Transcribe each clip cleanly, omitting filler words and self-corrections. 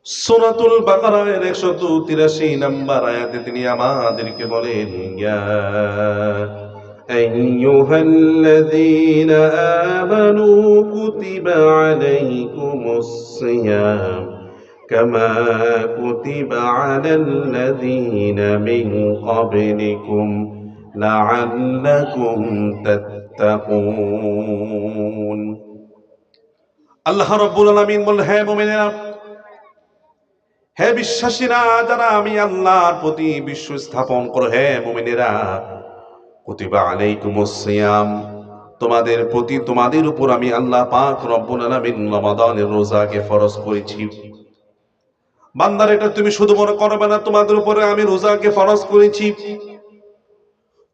সূরাতুল বাকারার 183 নম্বর আয়াতে তিনি আমাদেরকে বলেন, ইয়া আইয়ুহাল্লাযীনা আমানু কুতিবা আলাইকুমুস সিয়াম কামা কুতিবা আলাল্লাযীনা মিন ক্বাবলিকুম লাআল্লাকুম তাত্তাকুন। আল্লাহ রাব্বুল আলামিন বলেন, হে মুমিনেরা, হে বিশ্বাসীরা, যারা আমি আল্লাহর প্রতি বিশ্বাস স্থাপন করো, হে মুমিনেরা, কুতিবা আলাইকুমুস সিয়াম, তোমাদের প্রতি, তোমাদের উপর আমি আল্লাহ পাক রব্বুল আলামিন রমাদানের রোজাকে ফরজ করেছি। বান্দার, এটা তুমি শুধু মনে করবে না তোমাদের উপরে আমি রোজাকে ফরজ করেছি।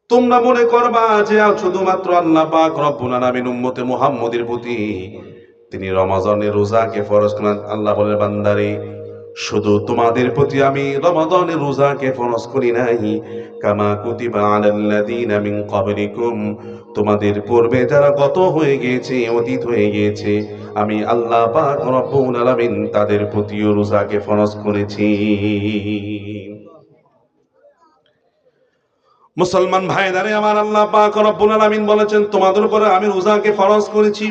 তোমরা মনে করবা যে শুধুমাত্র আল্লাহ পাক রব্বুল আলামিন উম্মতে মুহাম্মদের প্রতি তিনি রমজানের রোজাকে ফরজ করেন। আল্লাহ বলে, বান্দারে, শুধু তোমাদের প্রতি আমি রমাদানের রোজাকে ফরজ করি নাই, কামা কুতিবা আলাল্লাযীনা মিন ক্বাবলিকুম, তোমাদের পূর্বে যারা গত হয়ে গিয়েছে, অতীত হয়ে গিয়েছে, আমি আল্লাহ পাক রব্বুল আলামিন তাদের প্রতিও রোজাকে ফরজ করেছি। মুসলমান ভাইদারে আমার, আল্লাহ পাক রব্বুল আলামিন বলেছেন তোমাদের উপরে আমি রোজাকে ফরজ করেছি।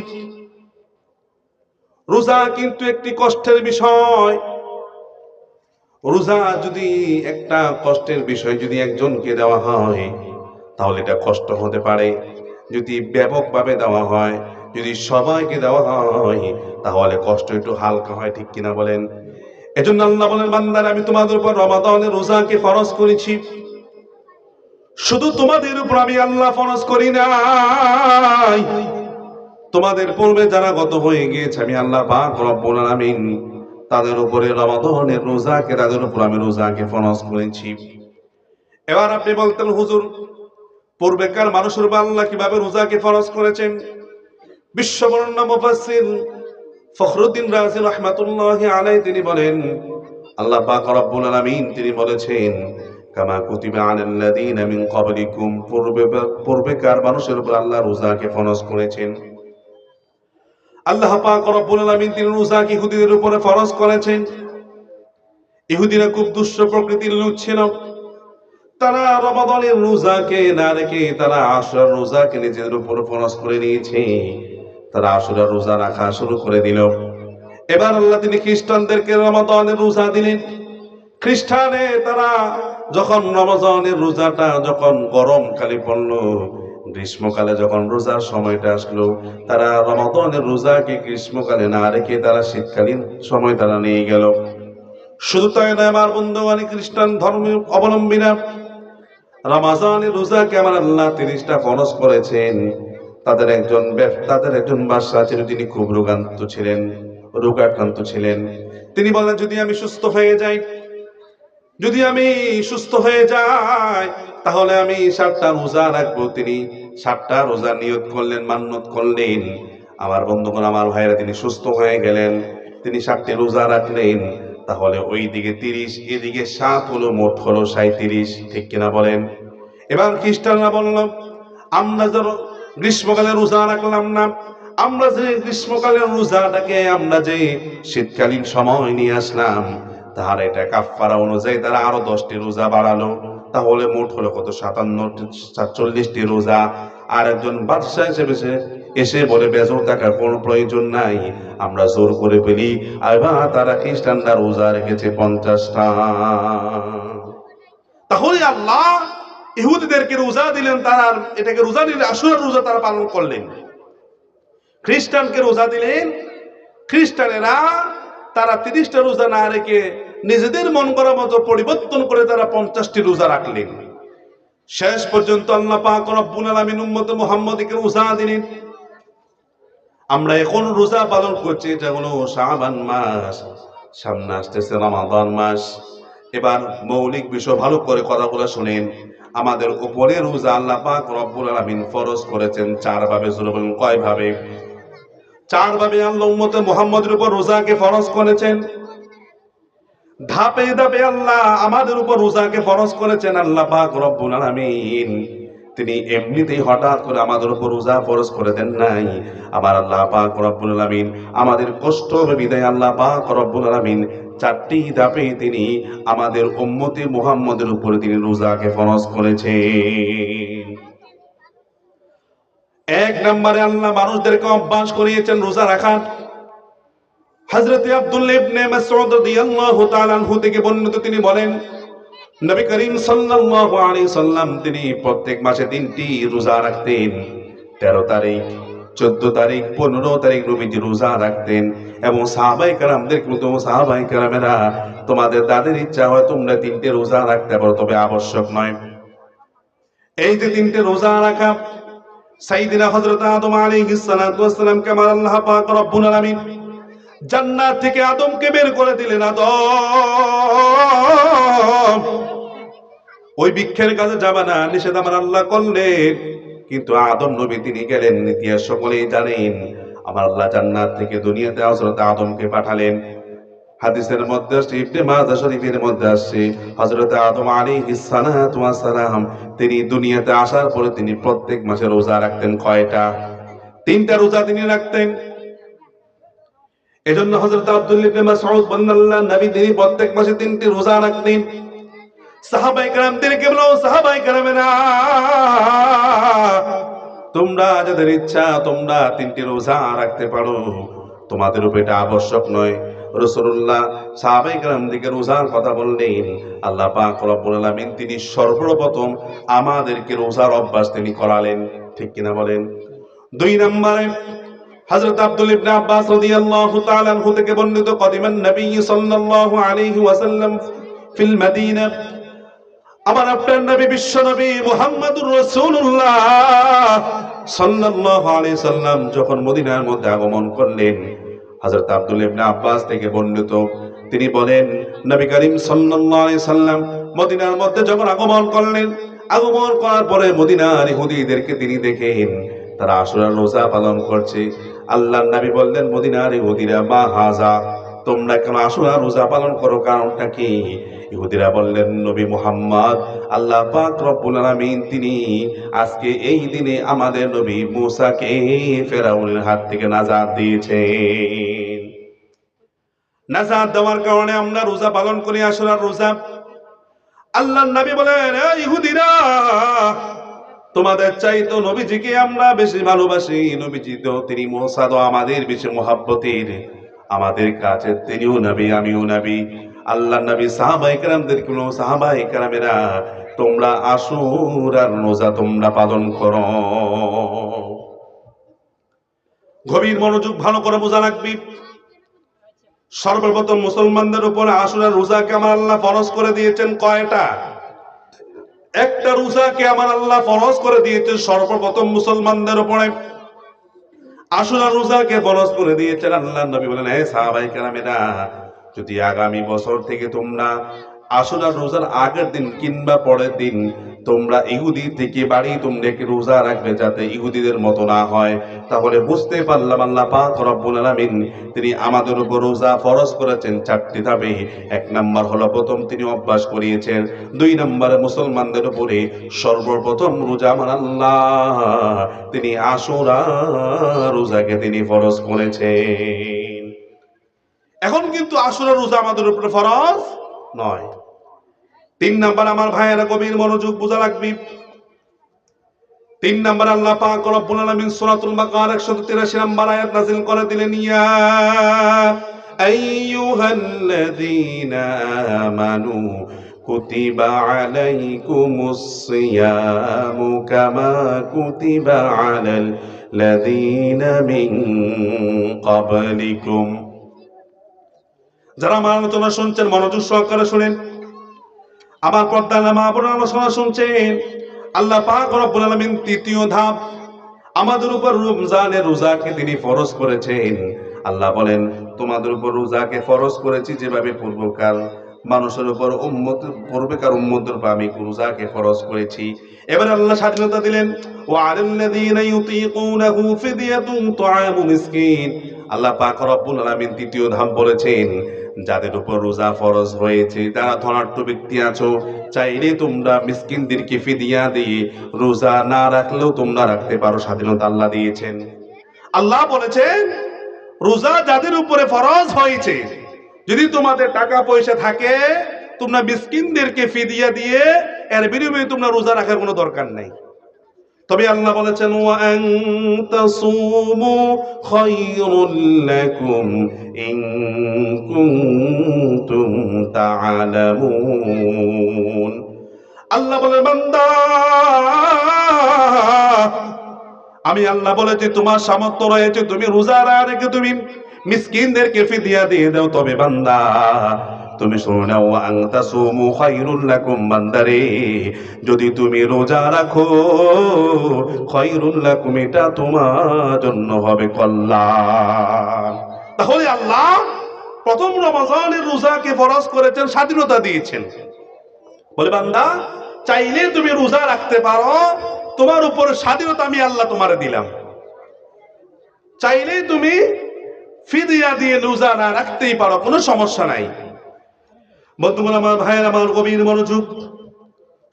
রোজা কিন্তু একটি কষ্টের বিষয়। রোজা যদি একটা কষ্টের বিষয় যদি একজনকে দেওয়া হয়, তাহলে এটা কষ্ট হতে পারে। যদি ব্যাপকভাবে দেওয়া হয়, যদি সবাইকে দেওয়া হয়, তাহলে কষ্ট একটু হালকা হয়, ঠিক কিনা বলেন? এজন্য আল্লাহ বলেন, বান্দারা, আমি তোমাদের উপর রমাদানের রোজাকে ফরজ করেছি। শুধু তোমাদের উপর আমি আল্লাহ ফরজ করি নাই, তোমাদের পূর্বে যারা গত হয়ে গিয়েছে আমি আল্লাহ পাক রব্বুল আলামিন তাদের উপরে রমাদানের রোজাকে, তাদের উপর আমি রোজাকে ফরজ করেছি। এবার আপনি বলতেন, হুজুর, পূর্বেকার মানুষের উপর আল্লাহ কিভাবে রোজাকে ফরজ করেছেন? বিশ্ববরেণ্য মুফাসসির ফখরুদ্দীন রাজি রাহমাতুল্লাহি আলাইহি তিনি বলেন, আল্লাহ পাক রব্বুল আলামিন তিনি বলেছেন, কামা কুতিবা আলাল্লাযীনা মিন ক্বাবলিকুম, পূর্বেকার মানুষের উপর আল্লাহ রোজাকে ফরজ করেছেন। আল্লাহ পাক রব্বুল আলামিন তিনি রোজাকে ইহুদিদের উপরে ফরজ করেছেন। ইহুদিরা খুব দুষ্ট প্রকৃতির লোক ছিল। তারা রমাদানের রোজাকে না রেখে তারা আশুরার রোজাকে নিজেদের উপর ফরজ করে নিয়েছে। তারা আশুরার রোজা রাখা শুরু করে দিল। এবার আল্লাহ তিনি খ্রিস্টানদেরকে রমাদানের রোজা দিলেন। খ্রিস্টানে তারা যখন রমজানের রোজাটা যখন গরমকালে পড়লো, গ্রীষ্মকালে যখন রোজার সময়টা আসলো, তারা রমাদানের রোজাকে গ্রীষ্মকালে না রেখে তারা শীতকালীন সময় তারা নিয়ে গেল। শুধু তাই নয় আমার বন্ধুগণ, খ্রিস্টান ধর্মের অবলম্বীরা রমজানের রোজাকে আমার আল্লাহ 30টা ফরজ করেছেন। তাদের একজন বাদশা ছিল, তিনি খুব রোগাক্রান্ত ছিলেন। তিনি বলেন, যদি আমি সুস্থ হয়ে যাই, তাহলে আমি 7টা রোজা রাখবো। তিনি 7টা রোজা নিয়ত করলেন, মান্নত করলেন। আমার বন্ধুগণ, আমার ভাইরা, তিনি সুস্থ হয়ে গেলেন। তিনি 7টি রোজা রাখলেন। তাহলে ওই দিকে 30, এদিকে 7 হলো, মোট হলো 37, ঠিক কিনা বলেন? এবার খ্রিস্টানরা বলল, আমরা যেন গ্রীষ্মকালে রোজা রাখলাম না, আমরা যে গ্রীষ্মকালের রোজাটাকে আমরা যে শীতকালীন সময় নিয়ে আসলাম, তার এটা কাফারা অনুযায়ী তারা আরো 10টি রোজা বাড়ালো। তাহলে মোট হলো কত? 47টি রোজা। আর একজন বাদশা হিসেবে এসে বলে, বেজোর থাকার কোনো প্রয়োজন নাই, আমরা জোর করে ফেলি। এবার তারা খ্রিস্টানরা রোজা রেখেছে 50টা। তাহলে আল্লাহ ইহুদিদেরকে রোজা দিলেন, তারা এটাকে রোজা দিলে আশুরার রোজা তারা পালন করলেন। খ্রিস্টানকে রোজা দিলেন, খ্রিস্টানেরা তারা 30টা রোজা না রেখে নিজেদের মন করা মতো পরিবর্তন করে তারা 50টি রোজা রাখলেন। শেষ পর্যন্ত আল্লাহ পাক রব্বুল আলামিন উম্মতে মুহাম্মদকে রোজা দিলেন। আমরা এখন রোজা পালন করছি, এটা হলো শাবান মাস, সামনে আসতেছে রমাদান মাস। এবার মৌলিক বিষয় ভালো করে কথাগুলো শুনেন। আমাদের উপরে রোজা আল্লাহ পাক রব্বুল আলামিন ফরজ করেছেন 4 ভাবে। বলুন, কয় ভাবে? 4 ভাবে আল্লাহ উম্মতে মুহাম্মদের উপর রোজাকে ফরজ করেছেন। ধাপে ধাপে আল্লাহ আমাদের উপর রোজাকে ফরজ করেছেন। আল্লাহ পাক রব্বুল আলামিন তিনি এমনিতেই হঠাৎ করে আমাদের উপর রোজা ফরজ করে দেন নাই। আবার আল্লাহ পাক রব্বুল আলামিন আমাদের কষ্ট হবে বিদায় আল্লাহ পাক রব্বুল আলামিন 4টি ধাপে তিনি আমাদের উম্মতে মুহাম্মদের উপরে তিনি রোজাকে ফরজ করেছেন। এক নম্বরে আল্লাহ মানুষদেরকে অভ্যাস করিয়েছেন রোজা রাখার। হযরত আব্দুল্লাহ ইবনে মাসউদ রাদিয়াল্লাহু তাআলা আনহু থেকে বর্ণিত, তিনি বলেন নবী করিম সাল্লাল্লাহু আলাইহি সাল্লাম তিনি প্রত্যেক মাসে 3টি রোজা রাখতেন। 13 তারিখ, 14 তারিখ, 15 তারিখ নবীজি রোজা রাখতেন। এবং সাহাবায়ে কেরামদেরকে বলতেন, সাহাবায়ে কেরামেরা তোমাদের তাদের ইচ্ছা হয় তোমরা 3টে রোজা রাখতে পারো, তবে আবশ্যক নয়। এই যে 3টে রোজা রাখা, সাইয়েদিনা হযরত আদম আলাইহিস সালাতু ওয়াস সালামকে আমার আল্লাহ পাক রব্বুল আলামিন জান্নাত থেকে আদমকে বের করে দিলেন। আদম ওই বৃক্ষের কাছে যাবে না, নিষেধ আমার আল্লাহ করলেন, কিন্তু আদম নবী তিনি গেলেন। ইতিহাস সকলেই জানেন, আমার আল্লাহ জান্নাত থেকে দুনিয়াতে হযরত আদমকে পাঠালেন। হাদিসের মধ্যে আসছে, ইবনে মাজাহ শরীফের মধ্যে আসছে, হযরত আদম আলাইহিস সালাতু ওয়াস সালাম তিনি দুনিয়াতে আসার পরে তিনি প্রত্যেক মাসে রোজা রাখতেন। কয়টা? 3টা রোজা তিনি রাখতেন। এজন্য হযরত আব্দুল্লাহ ইবনে মাসউদ বলেন, আল্লাহ নবী তিনি প্রত্যেক মাসে 3টি রোজা রাখতেন। সাহাবায়ে কেরামদেরকে বলো, সাহাবায়ে কেরামেরা তোমরা যাদের ইচ্ছা তোমরা 3টি রোজা রাখতে পারো, তোমাদের উপর এটা আবশ্যক নয়। রাসূলুল্লাহ সাহাবায়ে কেরামদেরকে রোজার কথা বললেন। আল্লাহ পাক রব্বুল আলামিন তিনি সর্বপ্রথম আমাদেরকে রোজার অভ্যাস তিনি করালেন। ঠিক কিনা বলেন? 2 নম্বরে হযরত আব্দুল্লাহ ইবনে আব্বাস রাদিয়াল্লাহু তাআলা আনহু থেকে বর্ণিত, কদিমান নবী সাল্লাল্লাহু আলাইহি ওয়াসাল্লাম ফিল মদিনা, আমার আপনার নবী বিশ্ব নবী মুহাম্মদুর রাসূলুল্লাহ সাল্লাল্লাহু আলাইহি সাল্লাম যখন মদিনার মধ্যে আগমন করলেন, হযরত আব্দুল্লাহ ইবনে আব্বাস থেকে বর্ণিত, তিনি বলেন নবী করিম সাল্লাল্লাহু আলাইহি সাল্লাম মদিনার মধ্যে যখন আগমন করলেন, আগমন করার পরে মদিনার ইহুদিদেরকে তিনি দেখেন তারা আশুরার রোজা পালন করছে। আল্লাহর নবী বললেন, মদিনার ইহুদিরা, মা হাজা, তোমরা কেন আশুরার রোজা পালন করো, কারণটা কি? ইহুদিরা বললেন, নবী মুহাম্মদ, আল্লাহ পাক রব্বুল আলামিন তিনি আজকে এই দিনে আমাদের নবী মুসাকে ফেরাউনের হাত থেকে নাজাত দিয়েছেন। নাজাত দেওয়ার কারণে আমরা রোজা পালন করি, আশুরার রোজা। আল্লাহর নবী বলেন, ইহুদিরা, তোমাদের চাইতো নবীজিকে আমরা বেশি ভালোবাসি। নবীজি তো তিনি মুসা তো আমাদের বেশি মুহাব্বতের, আমাদের কাছে তিনিও নবী, আমিও নবী। আল্লাহর নবী সাহাবায়ে কেরামদেরকে বললেন, সাহাবায়ে কেরামেরা তোমরা আশুরার রোজা তোমরা পালন করো। গভীর মনোযোগ, ভালো করে বোঝা লাগবে। সর্বপ্রথম মুসলমানদের উপরে আশুরার রোজাকে আমার আল্লাহ ফরজ করে দিয়েছেন। কয়টা? একটা রোজাকে আমার আল্লাহ ফরজ করে দিয়েছেন সর্বপ্রথম মুসলমানদের উপরে। আশুরার রোজাকে ফরজ করে দিয়েছেন। আল্লাহর নবী বলেন, হে সাহাবায়ে কেরামেরা, যদি আগামী বছর থেকে তোমরা আশুরার রোজার আগের দিন কিংবা পরের দিন তোমরা ইহুদি থেকে বাড়ি তোমরা কি রোজা রাখবে, যাতে ইহুদিদের মতো না হয়, তাহলে বুঝতে পারলাম আল্লাহ পাক রব্বুল আলামিন তিনি আমাদের উপর রোজা ফরজ করেছেন 4টি ধাপে। 1 নম্বর হলো প্রথম তিনি অভ্যাস করিয়েছেন। 2 নম্বরে মুসলমানদের উপরে সর্বপ্রথম রোজা আমার আল্লাহ তিনি আশুরা রোজাকে তিনি ফরজ করেছেন। এখন কিন্তু আশুরা রোজা আমাদের উপরে ফরজ নয়। 3 নাম্বার, আমার ভাইয়েরা গভীর মনোযোগ বোঝা লাগবে। 3 নাম্বার, আল্লাহ পাক রব্বুল আলামিন সূরাতুল বাকারা 183 নম্বর আয়াত নাযিল করে দিলেন, ইয়া আইয়ুহাল্লাযীনা আমানু কুতিবা আলাইকুমুস সিয়ামু কামা কুতিবা আলাল লাযীনা মিন ক্বাবলিকুম। যারা আমার আলোচনা শুনছেন মনোযোগ সহকারে শুনেন, আমার পর্দার মা বোনেরা আলোচনা শুনছেন। আল্লাহ পাক রব্বুল আলামিন 3য় ধাপ আমাদের উপর রমজানের রোজাকে তিনি ফরজ করেছেন। আল্লাহ বলেন, তোমাদের উপর রোজাকে ফরজ করেছি যেভাবে পূর্বকাল মানুষের উপর পূর্বেকার উম্মতের উপর আমি রোজাকে ফরজ করেছি। এবার আল্লাহ স্বাধীনতা দিলেন, ওয়া আলাল্লাযীনা ইউতীকুনাহু ফিদিয়াতুন তুআমু মিসকিন। আল্লাহ পাক রব্বুল আলামিন 3য় ধাপ বলেছেন, যাদের উপর রোজা ফরজ হয়েছে, যারা ধনাঢ্য ব্যক্তি আছো, চাইলে তোমরা মিসকিনদেরকে ফিদিয়া দিয়ে রোজা না রাখলেও তোমরা রাখতে পারো, স্বাধীনতা আল্লাহ দিয়েছেন। আল্লাহ বলেছেন রোজা যাদের উপরে ফরজ হয়েছে, যদি তোমাদের টাকা পয়সা থাকে তোমরা মিসকিনদেরকে ফিদিয়া দিয়ে এর বিনিময়ে তোমরা রোজা রাখার কোনো দরকার নাই। তবে আল্লাহ বলেছেন ওয়া আন তাসুমু খায়রুল লাকুম ইন কুনতুম তা'লামুন। আল্লাহ বলেন বান্দা, আমি আল্লাহ বলেছি তোমার সামর্থ্য রয়েছে, তুমি রোজা রেখে তুমি মিসকিনদেরকে ফিদিয়া দিয়ে দাও। তবে বান্দা তুমি শুনে নাও, ওয়া আন তাসুমু খায়রুল লাকুম, বান্দারে যদি তুমি রোজা রাখো খায়রুল লাকুম, এটা তোমার জন্য হবে কল্যাণ। তাহলে আল্লাহ প্রথম রমজানের রোজাকে ফরজ করেছেন, স্বাধীনতা দিয়েছেন। বলে বান্দা চাইলে তুমি রোজা রাখতে পারো, তোমার উপর স্বাধীনতা আমি আল্লাহ তোমারে দিলাম। চাইলে তুমি ফিদিয়া দিয়ে রোজা না রাখতেই পারো, কোনো সমস্যা নাই। বন্ধুগণ আমার, ভাইয়ের আমার, গভীর মনোযোগ,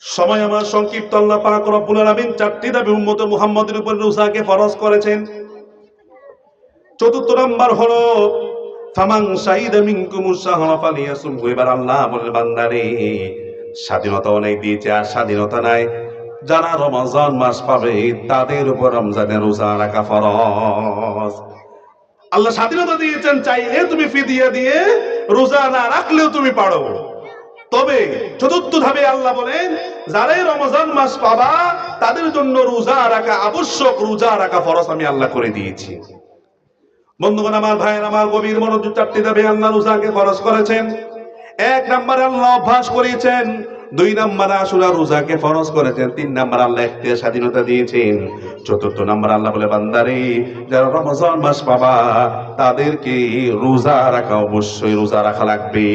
সময় আমার সংক্ষিপ্ত। আল্লাহ পাক রব্বুল আলামিন চারটি দাবি উম্মত মুহাম্মদের উপর রোজাকে ফরজ করেছেন। চতুর্থ নাম্বার হলো ফামান শাহিদা মিনকুমুশ শাহরা ফালিয়াসুমহু। এবার আল্লাহ বলেন বান্দারে স্বাধীনতা অনেক দিয়েছে, আর স্বাধীনতা নাই, যারা রমজান মাস পাবে তাদের উপর রমজানের রোজা রাখা ফরজ। আল্লাহ স্বাধীনতা দিয়েছেন, চাইলে তুমি ফিদিয়া দিয়ে রোজা না রাখলেও তুমি পারো। তবে চতুর্থ ধাপে আল্লাহ বলেন যারাই রমজান মাস পাবা তাদের জন্য রোজা রাখা আবশ্যক, রোজা রাখা ফরজ আমি আল্লাহ করে দিয়েছি। বন্ধুগণ আমার, ভাইয়ের আমার, গভীর মনোযোগ, চারটি ধাপে আল্লাহ রোজাকে ফরজ করেছেন। এক নম্বরে আল্লাহ অভ্যাস করিয়েছেন, দুই নম্বরে আশুরা রোজাকে ফরজ করেছেন, তিন নম্বর আল্লাহ ইখতিয়ার স্বাধীনতা দিয়েছেন, চতুর্থ নম্বর আল্লাহ বলে বান্দারে যারা রমজান মাস পাবা তাদেরকে রোজা রাখা অবশ্যই, রোজা রাখা লাগবে।